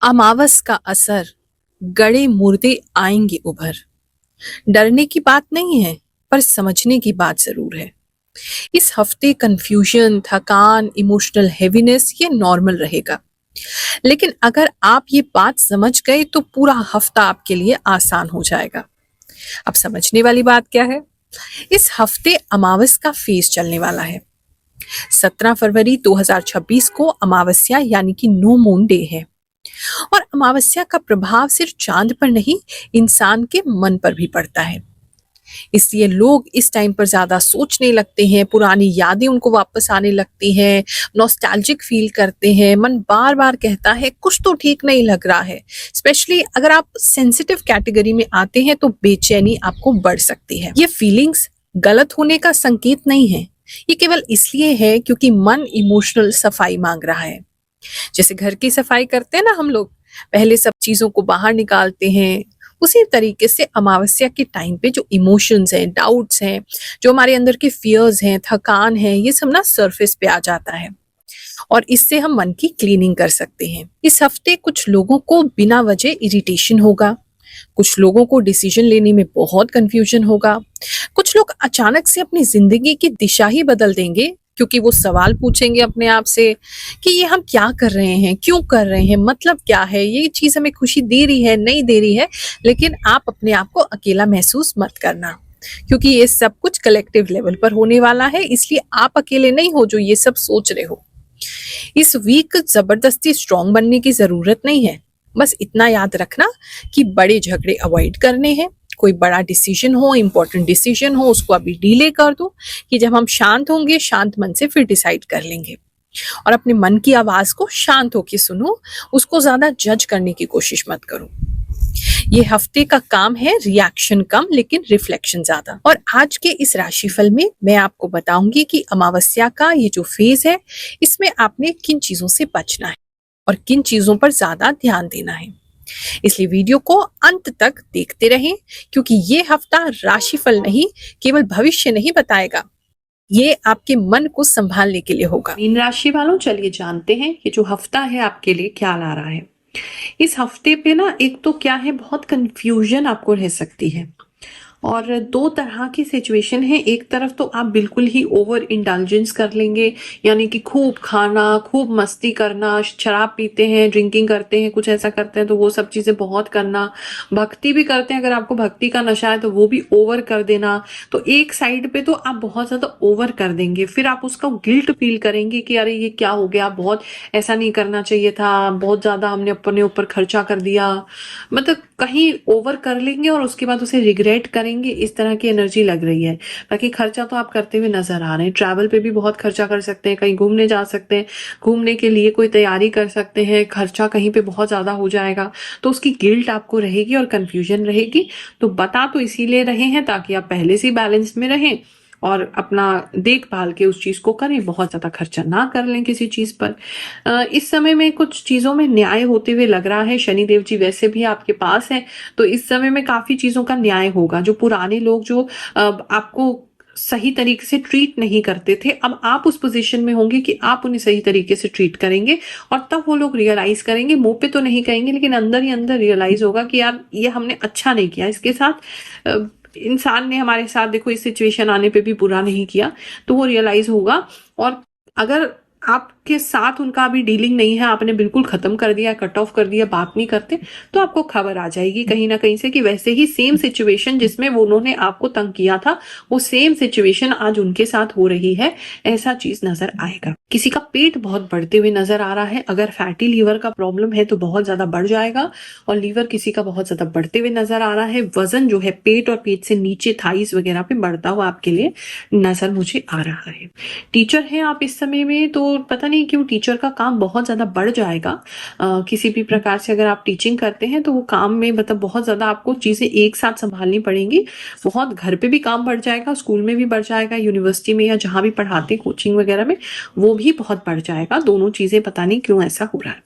अमावस का असर, गड़े मुर्दे आएंगे उभर। डरने की बात नहीं है, पर समझने की बात जरूर है। इस हफ्ते कंफ्यूजन, थकान, इमोशनल हेवीनेस ये नॉर्मल रहेगा। लेकिन अगर आप ये बात समझ गए तो पूरा हफ्ता आपके लिए आसान हो जाएगा। अब समझने वाली बात क्या है? इस हफ्ते अमावस का फेज चलने वाला है। 17 फरवरी 2026 को अमावस्या यानी कि नो मून डे है। और अमावस्या का प्रभाव सिर्फ चांद पर नहीं, इंसान के मन पर भी पड़ता है। इसलिए लोग इस टाइम पर ज्यादा सोचने लगते हैं, पुरानी यादें उनको वापस आने लगती हैं, नॉस्टैल्जिक फील करते हैं, मन बार बार कहता है कुछ तो ठीक नहीं लग रहा है। स्पेशली अगर आप सेंसिटिव कैटेगरी में आते हैं तो बेचैनी आपको बढ़ सकती है। ये फीलिंग्स गलत होने का संकेत नहीं है, ये केवल इसलिए है क्योंकि मन इमोशनल सफाई मांग रहा है। जैसे घर की सफाई करते हैं ना हम लोग, पहले सब चीजों को बाहर निकालते हैं, उसी तरीके से अमावस्या के टाइम पे जो इमोशंस हैं, डाउट्स हैं, जो हमारे अंदर के फियर्स हैं, थकान है, ये सब ना सरफेस पे आ जाता है। और इससे हम मन की क्लीनिंग कर सकते हैं। इस हफ्ते कुछ लोगों को बिना वजह इरिटेशन होगा, कुछ लोगों को डिसीजन लेने में बहुत कंफ्यूजन होगा, कुछ लोग अचानक से अपनी जिंदगी की दिशा ही बदल देंगे क्योंकि वो सवाल पूछेंगे अपने आप से कि ये हम क्या कर रहे हैं, क्यों कर रहे हैं, मतलब क्या है, ये चीज हमें खुशी दे रही है, नहीं दे रही है। लेकिन आप अपने आप को अकेला महसूस मत करना, क्योंकि ये सब कुछ कलेक्टिव लेवल पर होने वाला है, इसलिए आप अकेले नहीं हो जो ये सब सोच रहे हो। इस वीक जबरदस्ती स्ट्रांग बनने की जरूरत नहीं है। बस इतना याद रखना कि बड़े झगड़े अवॉइड करने हैं। कोई बड़ा डिसीजन हो, इंपॉर्टेंट डिसीजन हो, उसको अभी डिले कर दो कि जब हम शांत होंगे, शांत मन से फिर डिसाइड कर लेंगे। और अपने मन की आवाज को शांत होकर सुनो, उसको ज्यादा जज करने की कोशिश मत करो। ये हफ्ते का काम है रिएक्शन कम लेकिन रिफ्लेक्शन ज्यादा। और आज के इस राशिफल में मैं आपको बताऊंगी कि अमावस्या का ये जो फेज है, इसमें आपने किन चीजों से बचना है और किन चीजों पर ज्यादा ध्यान देना है। इसलिए वीडियो को अंत तक देखते रहें, क्योंकि ये हफ्ता राशिफल नहीं, केवल भविष्य नहीं बताएगा, ये आपके मन को संभालने के लिए होगा। मीन राशि वालों, चलिए जानते हैं ये जो हफ्ता है आपके लिए क्या ला रहा है। इस हफ्ते पे ना एक तो क्या है, बहुत कंफ्यूजन आपको रह सकती है। और दो तरह की सिचुएशन है। एक तरफ तो आप बिल्कुल ही ओवर इंडल्जेंस कर लेंगे, यानी कि खूब खाना, खूब मस्ती करना, शराब पीते हैं, ड्रिंकिंग करते हैं, कुछ ऐसा करते हैं तो वो सब चीजें बहुत करना, भक्ति भी करते हैं, अगर आपको भक्ति का नशा है तो वो भी ओवर कर देना। तो एक साइड पे तो आप बहुत ज्यादा ओवर कर देंगे, फिर आप उसका गिल्ट फील करेंगे कि अरे ये क्या हो गया, बहुत ऐसा नहीं करना चाहिए था, बहुत ज्यादा हमने अपने ऊपर खर्चा कर दिया, मतलब कहीं ओवर कर लेंगे और उसके बाद उसे रिग्रेट करेंगे। इस तरह की एनर्जी लग रही है। बाकी खर्चा तो आप करते हुए नजर आ रहे हैं, ट्रैवल पे भी बहुत खर्चा कर सकते हैं, कहीं घूमने जा सकते हैं, घूमने के लिए कोई तैयारी कर सकते हैं, खर्चा कहीं पे बहुत ज्यादा हो जाएगा तो उसकी गिल्ट आपको रहेगी और कंफ्यूजन रहेगी। तो बता तो इसीलिए रहे हैं ताकि आप पहले से बैलेंस में रहें और अपना देखभाल के उस चीज को करें, बहुत ज्यादा खर्चा ना कर लें किसी चीज पर। इस समय में कुछ चीजों में न्याय होते हुए लग रहा है। शनिदेव जी वैसे भी आपके पास हैं, तो इस समय में काफी चीजों का न्याय होगा। जो पुराने लोग जो आपको सही तरीके से ट्रीट नहीं करते थे, अब आप उस पोजीशन में होंगे कि आप उन्हें सही तरीके से ट्रीट करेंगे और तब वो लोग रियलाइज करेंगे, मुंह पे तो नहीं कहेंगे लेकिन अंदर ही अंदर रियलाइज होगा कि यार ये हमने अच्छा नहीं किया इसके साथ, इंसान ने हमारे साथ देखो इस सिचुएशन आने पे भी बुरा नहीं किया, तो वो रियलाइज होगा। और अगर आपके साथ उनका अभी डीलिंग नहीं है, आपने बिल्कुल खत्म कर दिया, कट ऑफ कर दिया, बात नहीं करते, तो आपको खबर आ जाएगी कहीं ना कहीं से कि वैसे ही सेम सिचुएशन जिसमें वो उन्होंने आपको तंग किया था, वो सेम सिचुएशन आज उनके साथ हो रही है, ऐसा चीज नजर आएगा। किसी का पेट बहुत बढ़ते हुए नजर आ रहा है, अगर फैटी लीवर का प्रॉब्लम है तो बहुत ज्यादा बढ़ जाएगा, और लीवर किसी का बहुत ज्यादा बढ़ते हुए नजर आ रहा है। वजन जो है पेट और पेट से नीचे थाइस वगैरह पे बढ़ता हुआ आपके लिए नजर मुझे आ रहा है। टीचर हैं आप इस समय में, तो पता नहीं क्यों टीचर का काम बहुत ज्यादा बढ़ जाएगा। किसी भी प्रकार से अगर आप टीचिंग करते हैं तो वो काम में मतलब बहुत ज्यादा आपको चीजें एक साथ संभालनी पड़ेंगी। बहुत घर पे भी काम बढ़ जाएगा, स्कूल में भी बढ़ जाएगा, यूनिवर्सिटी में या जहां भी पढ़ाते कोचिंग वगैरह में वो भी बहुत बढ़ जाएगा। दोनों चीजें पता नहीं क्यों ऐसा हो रहा है।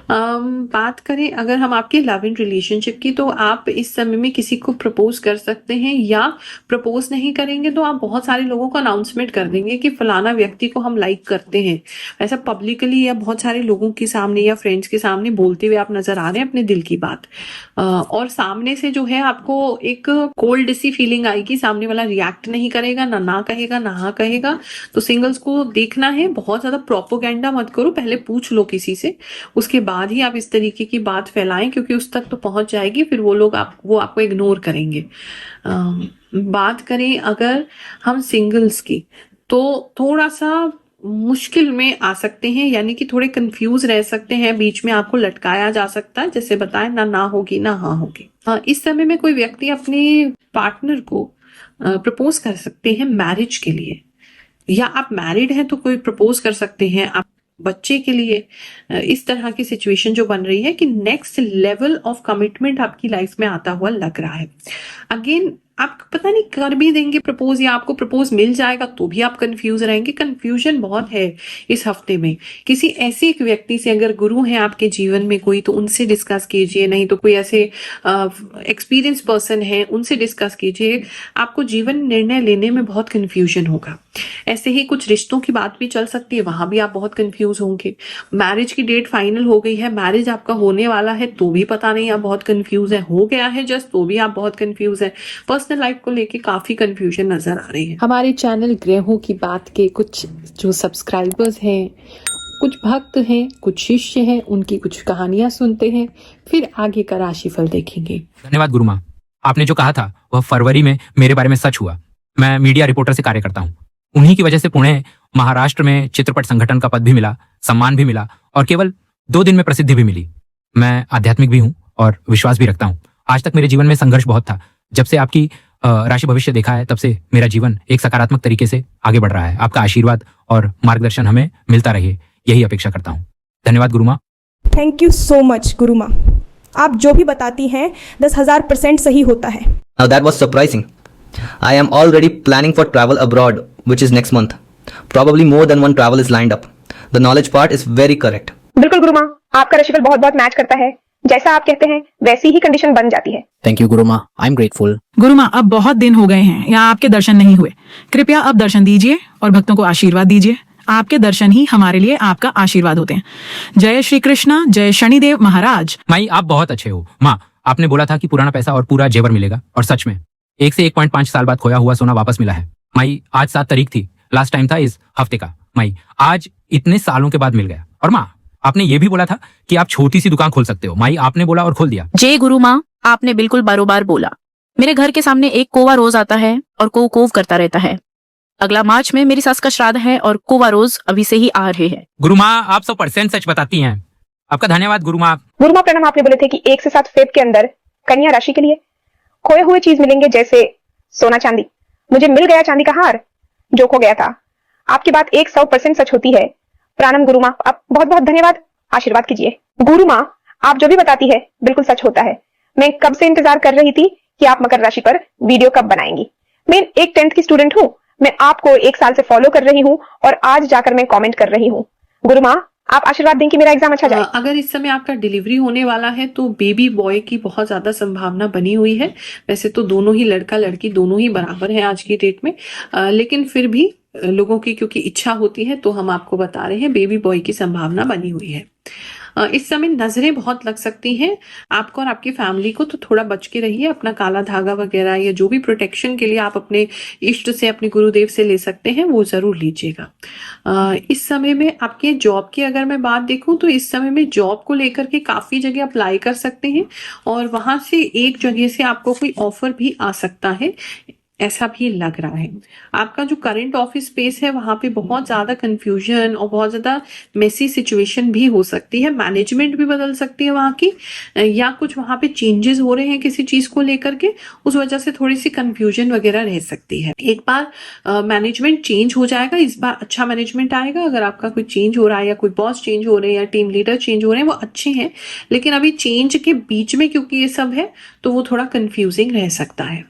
बात करें अगर हम आपके लव इन रिलेशनशिप की, तो आप इस समय में किसी को प्रपोज कर सकते हैं, या प्रपोज नहीं करेंगे तो आप बहुत सारे लोगों को अनाउंसमेंट कर देंगे कि फलाना व्यक्ति को हम लाइक करते हैं। ऐसा पब्लिकली या बहुत सारे लोगों के सामने या फ्रेंड्स के सामने बोलते हुए आप नजर आ रहे हैं अपने दिल की बात। और सामने से जो है आपको एक कोल्ड सी फीलिंग आएगी, सामने वाला रिएक्ट नहीं करेगा, ना कहेगा ना हाँ कहेगा। तो सिंगल्स को देखना है, बहुत ज्यादा प्रोपोगेंडा मत करो, पहले पूछ लो किसी से, उसके बाद ही आप इस तरीके की बात फैलाएं, क्योंकि उस तक तो पहुंच जाएगी, फिर वो लोग वो आपको इग्नोर करेंगे। बात करें अगर हम सिंगल्स की, तो थोड़ा सा मुश्किल में आ सकते हैं, यानी कि थोड़े कंफ्यूज रह सकते हैं, बीच में आपको लटकाया जा सकता है, जैसे बताएं ना होगी ना हाँ होगी। इस समय में कोई व्यक्ति अपने पार्टनर को प्रपोज कर सकते हैं मैरिज के लिए, या आप मैरिड हैं तो कोई प्रपोज कर सकते हैं आप बच्चे के लिए। इस तरह की सिचुएशन जो बन रही है कि नेक्स्ट लेवल ऑफ कमिटमेंट आपकी लाइफ में आता हुआ लग रहा है। अगेन आप पता नहीं कर भी देंगे प्रपोज, या आपको प्रपोज मिल जाएगा तो भी आप कंफ्यूज रहेंगे। कंफ्यूजन बहुत है इस हफ्ते में। किसी ऐसे एक व्यक्ति से, अगर गुरु हैं आपके जीवन में कोई, तो उनसे डिस्कस कीजिए, नहीं तो कोई ऐसे एक्सपीरियंस पर्सन है उनसे डिस्कस कीजिए। आपको जीवन निर्णय लेने में बहुत कंफ्यूजन होगा। ऐसे ही कुछ रिश्तों की बात भी चल सकती है, वहां भी आप बहुत कंफ्यूज होंगे। मैरिज की डेट फाइनल हो गई है, मैरिज आपका होने वाला है तो भी पता नहीं, आप बहुत कंफ्यूज है। हो गया है जस्ट तो भी आप बहुत कंफ्यूज है। पर्सनल लाइफ को लेके काफी कंफ्यूजन नजर आ रही है। हमारे चैनल ग्रहों की बात के कुछ जो सब्सक्राइबर्स हैं, कुछ भक्त हैं, कुछ शिष्य हैं, उनकी कुछ कहानियां सुनते हैं, फिर आगे का राशिफल देखेंगे। धन्यवाद गुरु माँ, आपने जो कहा था वह फरवरी में मेरे बारे में सच हुआ। मैं मीडिया रिपोर्टर से कार्य करता हूँ। उन्हीं की वजह से पुणे महाराष्ट्र में चित्रपट संगठन का पद भी मिला, सम्मान भी मिला, और केवल 2 दिन में प्रसिद्धि भी मिली। मैं आध्यात्मिक भी हूँ और विश्वास भी रखता हूँ। आज तक मेरे जीवन में संघर्ष बहुत था। जब से आपकी राशि भविष्य देखा है, तब से मेरा जीवन एक सकारात्मक तरीके से आगे बढ़ रहा है। आपका आशीर्वाद और मार्गदर्शन हमें मिलता रहे, यही अपेक्षा करता हूँ। धन्यवाद गुरु माँ। थैंक यू सो मच गुरु माँ। आप जो भी बताती हैं 10,000% सही होता है। Now that was surprising. I am already planning for travel abroad, which is next month. Probably more than one travel is lined up. The knowledge part is very correct. बिल्कुल गुरु माँ, आपका राशिफल बहुत बहुत मैच करता है। जैसा आप कहते हैं वैसी ही कंडीशन बन जाती है। थैंक यू गुरु माँ, आई एम ग्रेटफुल। गुरु माँ, अब बहुत दिन हो गए हैं यहाँ आपके दर्शन नहीं हुए। कृपया अब दर्शन दीजिए और भक्तों को आशीर्वाद दीजिए। आपके दर्शन ही हमारे लिए आपका आशीर्वाद होते हैं। जय श्री कृष्णा, जय शनिदेव महाराज। माई, आप बहुत अच्छे हो। माँ, आपने बोला था कि पुराना पैसा और पूरा जेवर मिलेगा, और सच में 1 से 1.5 साल बाद खोया हुआ सोना वापस मिला है। माई, आज 7 तारीख थी, लास्ट टाइम था इस हफ्ते का। माई, आज इतने सालों के बाद मिल गया। और माँ, आपने ये भी बोला था कि आप छोटी सी दुकान खोल सकते हो। माई, आपने बोला और खोल दिया। जय गुरु माँ, आपने बिल्कुल बरोबर बोला। मेरे घर के सामने एक कौवा रोज आता है और कोव करता रहता है। अगला मार्च में मेरी सास का श्राद्ध है और कौवा रोज अभी से ही आ रहे हैं। गुरु माँ, आप 100% सच बताती हैं। आपका धन्यवाद गुरु माँ। गुरु माँ प्रणाम। आपने बोले थे कि 1 से 7 फेब के अंदर कन्या राशि के लिए खोए हुए चीज मिलेंगे, जैसे सोना चांदी। मुझे मिल गया चांदी का हार जो खो गया था। आपकी बात 100% सच होती है। प्रणाम गुरु माँ, आप बहुत बहुत धन्यवाद। आशीर्वाद कीजिए। गुरु माँ, आप जो भी बताती है बिल्कुल सच होता है। मैं कब से इंतजार कर रही थी कि आप मकर राशि पर वीडियो कब बनाएंगी। मैं एक 10th की स्टूडेंट हूँ। मैं आपको 1 साल से फॉलो कर रही हूँ और आज जाकर मैं कमेंट कर रही हूँ। गुरु माँ, आप आशीर्वाद दें कि मेरा एग्जाम अच्छा जाए। अगर इस समय आपका डिलीवरी होने वाला है तो बेबी बॉय की बहुत ज्यादा संभावना बनी हुई है। वैसे तो दोनों ही लड़का लड़की दोनों ही बराबर हैं आज की डेट में, लेकिन फिर भी लोगों की क्योंकि इच्छा होती है तो हम आपको बता रहे हैं बेबी बॉय की संभावना बनी हुई है। इस समय नजरें बहुत लग सकती हैं आपको और आपकी फैमिली को, तो थोड़ा बच के रहिए। अपना काला धागा वगैरह या जो भी प्रोटेक्शन के लिए आप अपने इष्ट से, अपने गुरुदेव से ले सकते हैं, वो जरूर लीजिएगा। इस समय में आपके जॉब की अगर मैं बात देखूं तो इस समय में जॉब को लेकर के काफी जगह अप्लाई कर सकते हैं और वहां से एक जगह से आपको कोई ऑफर भी आ सकता है, ऐसा भी लग रहा है। आपका जो करंट ऑफिस स्पेस है वहां पे बहुत ज्यादा कंफ्यूजन और बहुत ज्यादा मेसी सिचुएशन भी हो सकती है। मैनेजमेंट भी बदल सकती है वहां की, या कुछ वहां पे चेंजेस हो रहे हैं किसी चीज को लेकर के, उस वजह से थोड़ी सी कंफ्यूजन वगैरह रह सकती है। एक बार मैनेजमेंट चेंज हो जाएगा, इस बार अच्छा मैनेजमेंट आएगा। अगर आपका कोई चेंज हो रहा है या कोई बॉस चेंज हो रहे हैं या टीम लीडर चेंज हो रहे हैं, वो अच्छे हैं, लेकिन अभी चेंज के बीच में क्योंकि ये सब है तो वो थोड़ा कंफ्यूजिंग रह सकता है।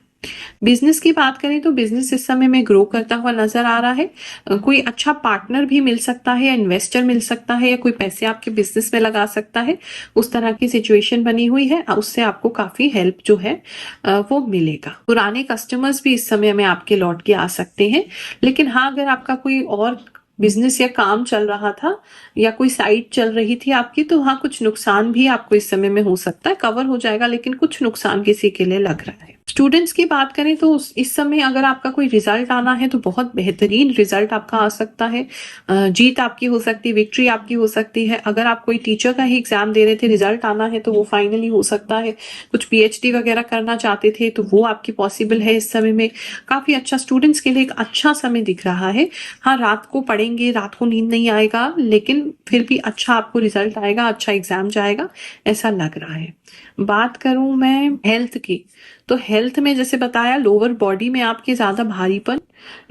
बिजनेस की बात करें तो बिजनेस इस समय में ग्रो करता हुआ नजर आ रहा है। कोई अच्छा पार्टनर भी मिल सकता है या इन्वेस्टर मिल सकता है या कोई पैसे आपके बिजनेस में लगा सकता है। उस तरह की सिचुएशन बनी हुई है, उससे आपको काफी हेल्प जो है वो मिलेगा। पुराने कस्टमर्स भी इस समय में आपके लौट के आ सकते हैं। लेकिन हाँ, अगर आपका कोई और बिजनेस या काम चल रहा था या कोई साइट चल रही थी आपकी, तो हाँ कुछ नुकसान भी आपको इस समय में हो सकता है। कवर हो जाएगा लेकिन कुछ नुकसान किसी के लिए लग रहा है। स्टूडेंट्स की बात करें तो इस समय अगर आपका कोई रिजल्ट आना है तो बहुत बेहतरीन रिजल्ट आपका आ सकता है। जीत आपकी हो सकती है, विक्ट्री आपकी हो सकती है। अगर आप कोई टीचर का ही एग्जाम दे रहे थे, रिजल्ट आना है तो वो फाइनली हो सकता है। कुछ पीएचडी वगैरह करना चाहते थे तो वो आपकी पॉसिबल है। इस समय में काफी अच्छा स्टूडेंट्स के लिए एक अच्छा समय दिख रहा है। हाँ, रात को पढ़ेंगे, रात को नींद नहीं आएगा, लेकिन फिर भी अच्छा आपको रिजल्ट आएगा, अच्छा एग्जाम जाएगा, ऐसा लग रहा है। बात करूं मैं हेल्थ की, तो हेल्थ में जैसे बताया, लोअर बॉडी में आपके ज्यादा भारीपन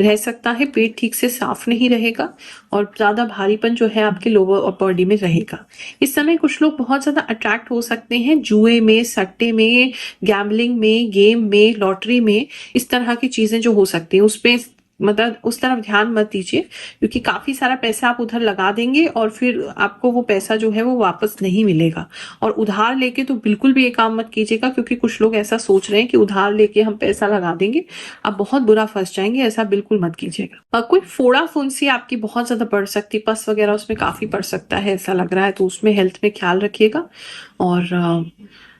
रह सकता है, पेट ठीक से साफ नहीं रहेगा और ज्यादा भारीपन जो है आपके लोअर बॉडी में रहेगा। इस समय कुछ लोग बहुत ज्यादा अट्रैक्ट हो सकते हैं जुए में, सट्टे में, गैम्बलिंग में, गेम में, लॉटरी में। इस तरह की चीजें जो हो सकती है उसपे मतलब उस तरफ ध्यान मत दीजिए, क्योंकि काफी सारा पैसा आप उधर लगा देंगे और फिर आपको वो पैसा जो है वो वापस नहीं मिलेगा। और उधार लेके तो बिल्कुल भी ये काम मत कीजिएगा, क्योंकि कुछ लोग ऐसा सोच रहे हैं कि उधार लेके हम पैसा लगा देंगे, आप बहुत बुरा फंस जाएंगे। ऐसा बिल्कुल मत कीजिएगा। कोई फोड़ा फुंसी आपकी बहुत ज्यादा बढ़ सकती है, पस वगैरह उसमें काफी पड़ सकता है ऐसा लग रहा है, तो उसमें हेल्थ में ख्याल रखिएगा। और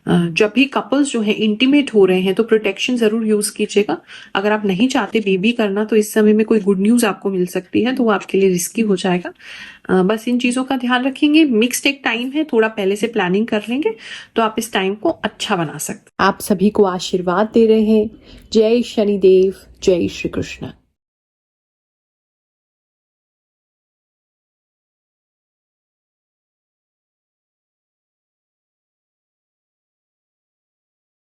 जब भी कपल्स जो है इंटीमेट हो रहे हैं तो प्रोटेक्शन जरूर यूज कीजिएगा। अगर आप नहीं चाहते बेबी करना तो इस समय में कोई गुड न्यूज आपको मिल सकती है, तो वो आपके लिए रिस्की हो जाएगा। बस इन चीजों का ध्यान रखेंगे। मिक्स्ड एक टाइम है, थोड़ा पहले से प्लानिंग कर लेंगे तो आप इस टाइम को अच्छा बना सकते हैं। आप सभी को आशीर्वाद दे रहे हैं। जय शनिदेव, जय श्री कृष्ण।